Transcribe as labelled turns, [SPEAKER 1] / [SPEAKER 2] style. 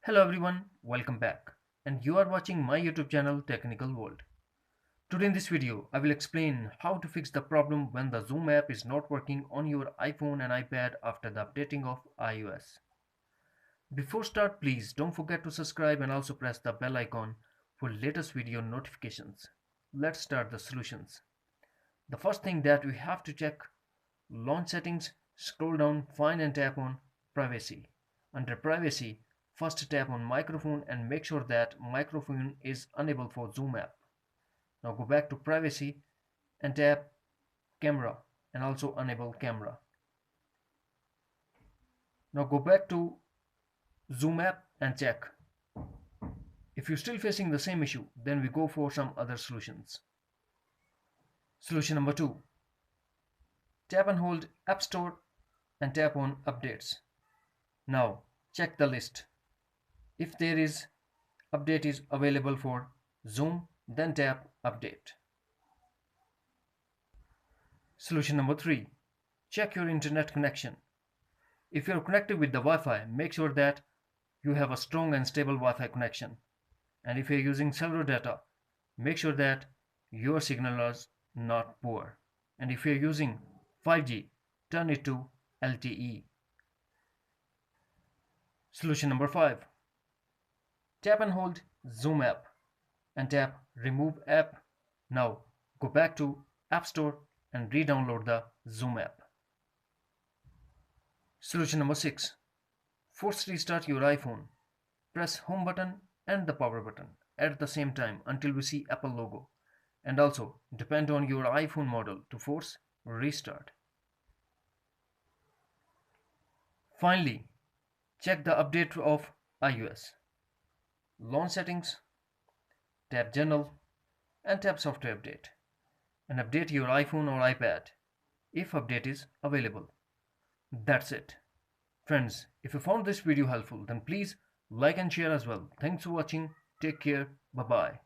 [SPEAKER 1] Hello everyone, welcome back. And you are watching my YouTube channel Technical World. Today in this video, I will explain how to fix the problem when the Zoom app is not working on your iPhone and iPad after the updating of iOS. Before start, please don't forget to subscribe and also press the bell icon for latest video notifications. Let's start the solutions. The first thing that we have to check, launch settings, scroll down, find and tap on privacy. Under privacy, first tap on microphone and make sure that microphone is enabled for Zoom app. Now go back to privacy and tap camera and also enable camera. Now go back to Zoom app and check. If you're still facing the same issue, then we go for some other solutions. Solution number 2. Tap and hold App Store and tap on updates. Now check the list. If there is update is available for Zoom, then tap update. Solution number 3. Check your internet connection. If you are connected with the Wi-Fi, make sure that you have a strong and stable Wi-Fi connection. And if you are using cellular data, make sure that your signal is not poor. And if you are using 5G, turn it to LTE. Solution number 5. Tap and hold Zoom app and tap remove app. Now go back to App Store and re-download the Zoom app. Solution number 6. Force restart your iPhone. Press home button and the power button at the same time until we see Apple logo. And also depend on your iPhone model to force restart. Finally, check the update of iOS. Launch settings, tap General and tap Software Update and update your iPhone or iPad if update is available. That's it. Friends, if you found this video helpful, then please like and share as well. Thanks for watching. Take care. Bye bye.